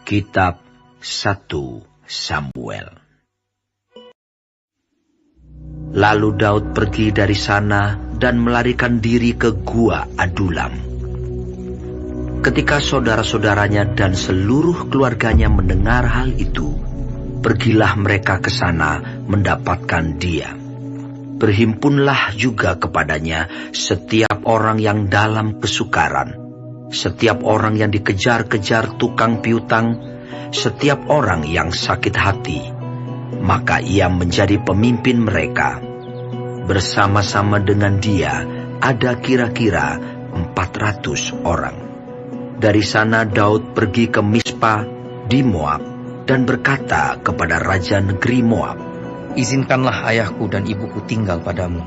Kitab 1 Samuel. Lalu Daud pergi dari sana dan melarikan diri ke Gua Adulam. Ketika saudara-saudaranya dan seluruh keluarganya mendengar hal itu, pergilah mereka ke sana mendapatkan dia. Berhimpunlah juga kepadanya setiap orang yang dalam kesukaran, setiap orang yang dikejar-kejar tukang piutang, setiap orang yang sakit hati. Maka ia menjadi pemimpin mereka. Bersama-sama dengan dia ada kira-kira 400 orang. Dari sana Daud pergi ke Mispa di Moab dan berkata kepada raja negeri Moab, "Izinkanlah ayahku dan ibuku tinggal padamu,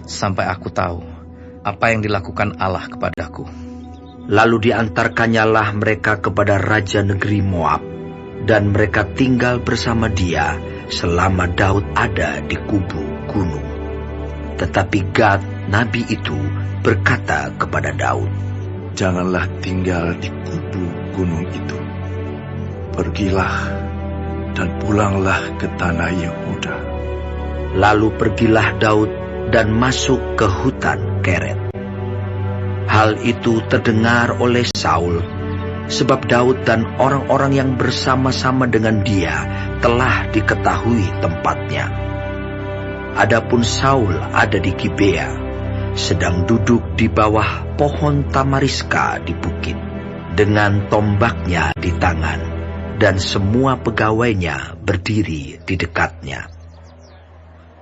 sampai aku tahu apa yang dilakukan Allah kepadaku." Lalu diantarkannyalah mereka kepada raja negeri Moab, dan mereka tinggal bersama dia selama Daud ada di kubu gunung. Tetapi Gad, nabi itu, berkata kepada Daud, "Janganlah tinggal di kubu gunung itu. Pergilah dan pulanglah ke tanah Yehuda." Lalu pergilah Daud dan masuk ke hutan Keret. Hal itu terdengar oleh Saul, sebab Daud dan orang-orang yang bersama-sama dengan dia telah diketahui tempatnya. Adapun Saul ada di Gibea, sedang duduk di bawah pohon tamariska di bukit, dengan tombaknya di tangan, dan semua pegawainya berdiri di dekatnya.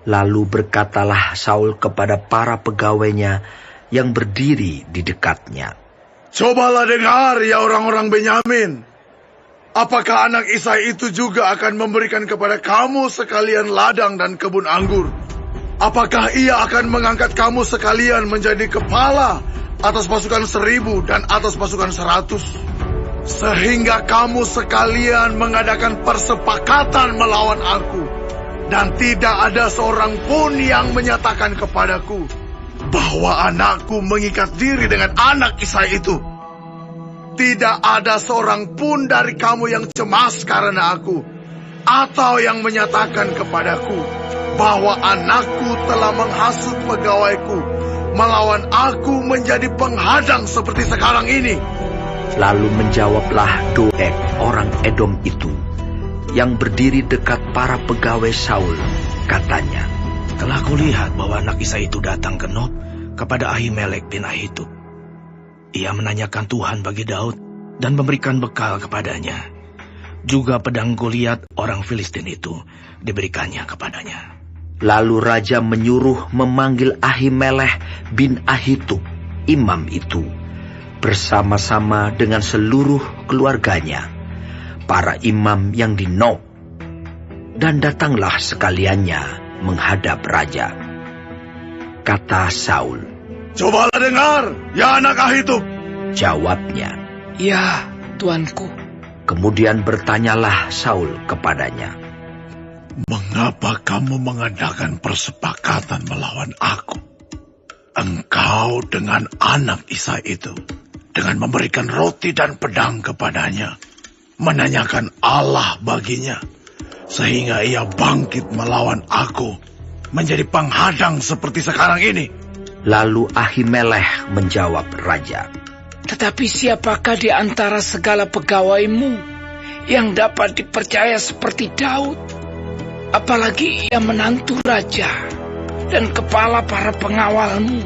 Lalu berkatalah Saul kepada para pegawainya yang berdiri di dekatnya, "Cobalah dengar, ya orang-orang Benyamin. Apakah anak Isai itu juga akan memberikan kepada kamu sekalian ladang dan kebun anggur? Apakah ia akan mengangkat kamu sekalian menjadi kepala atas pasukan 1000 dan atas pasukan 100? Sehingga kamu sekalian mengadakan persepakatan melawan aku, dan tidak ada seorang pun yang menyatakan kepadaku bahwa anakku mengikat diri dengan anak Isai itu. Tidak ada seorang pun dari kamu yang cemas karena aku, atau yang menyatakan kepadaku bahwa anakku telah menghasut pegawaiku melawan aku menjadi penghadang seperti sekarang ini." Lalu menjawablah Doeg orang Edom itu, yang berdiri dekat para pegawai Saul, katanya, "Telah kulihat bahwa anak Isai itu datang ke Nob kepada Ahimelek bin Ahitub. Ia menanyakan Tuhan bagi Daud dan memberikan bekal kepadanya. Juga pedang Goliat orang Filistin itu diberikannya kepadanya." Lalu raja menyuruh memanggil Ahimelek bin Ahitub, imam itu, bersama-sama dengan seluruh keluarganya, para imam yang di Nob, dan datanglah sekaliannya menghadap raja. Kata Saul, "Cobalah dengar, ya anak Ahitub." Jawabnya, "Ya, tuanku." Kemudian bertanyalah Saul kepadanya, "Mengapa kamu mengadakan persepakatan melawan aku? Engkau dengan anak Isai itu, dengan memberikan roti dan pedang kepadanya, menanyakan Allah baginya, sehingga ia bangkit melawan aku, menjadi penghadang seperti sekarang ini." Lalu Ahimelek menjawab raja, "Tetapi siapakah di antara segala pegawaimu yang dapat dipercaya seperti Daud? Apalagi ia menantu raja dan kepala para pengawalmu,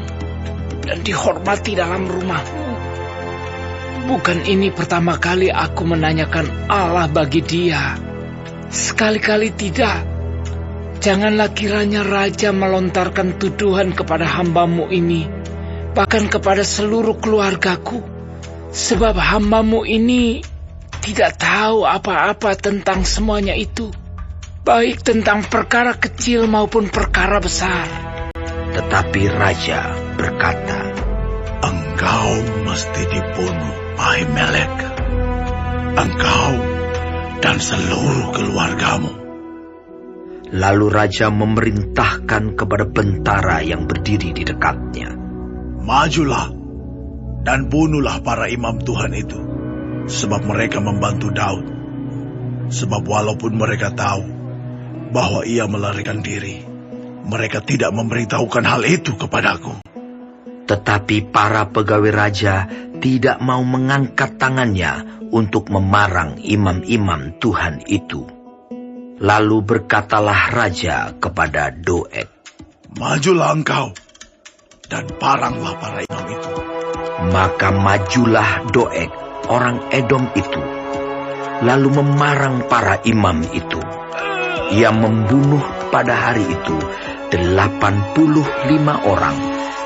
dan dihormati dalam rumahmu. Bukan ini pertama kali aku menanyakan Allah bagi dia. Sekali-kali tidak. Janganlah kiranya raja melontarkan tuduhan kepada hambamu ini, bahkan kepada seluruh keluargaku, sebab hambamu ini tidak tahu apa-apa tentang semuanya itu, baik tentang perkara kecil maupun perkara besar." Tetapi raja berkata, "Engkau mesti dibunuh, Ahimelek. Engkau dan seluruh keluargamu." Lalu raja memerintahkan kepada bentara yang berdiri di dekatnya, "Majulah dan bunuhlah para imam Tuhan itu, sebab mereka membantu Daud. Sebab walaupun mereka tahu bahwa ia melarikan diri, mereka tidak memberitahukan hal itu kepadaku. Tetapi para pegawai raja tidak mau mengangkat tangannya untuk memarang imam-imam Tuhan itu. Lalu berkatalah raja kepada Doeg, Majulah engkau, dan paranglah para imam itu. Maka majulah Doeg, orang Edom itu, lalu memarang para imam itu. Ia membunuh pada hari itu 85 orang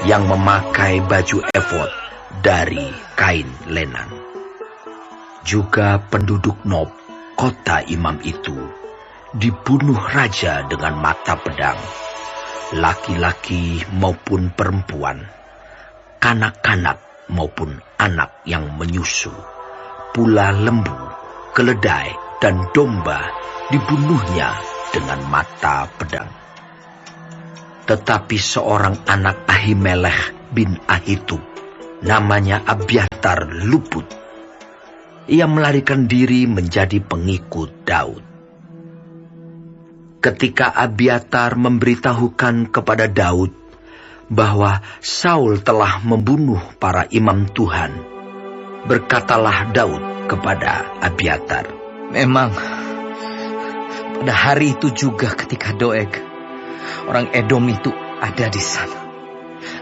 yang memakai baju efod dari kain lenan. Juga penduduk Nob, kota imam itu, dibunuh raja dengan mata pedang, laki-laki maupun perempuan, kanak-kanak maupun anak yang menyusu, pula lembu, keledai, dan domba dibunuhnya dengan mata pedang. Tetapi seorang anak Ahimelech bin Ahitub, namanya Abiatar, luput. Ia melarikan diri menjadi pengikut Daud. Ketika Abiatar memberitahukan kepada Daud bahwa Saul telah membunuh para imam Tuhan, berkatalah Daud kepada Abiatar, Memang, pada hari itu juga ketika Doeg, orang Edom itu ada di sana,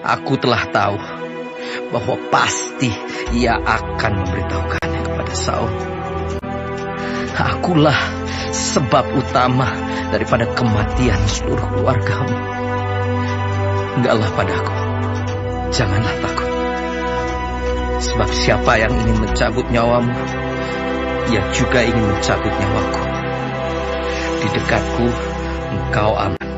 aku telah tahu bahwa pasti ia akan memberitahukannya kepada Saul. Akulah sebab utama daripada kematian seluruh keluargamu. Enggaklah padaku, janganlah takut. Sebab siapa yang ingin mencabut nyawamu, ia juga ingin mencabut nyawaku. Di dekatku engkau aman,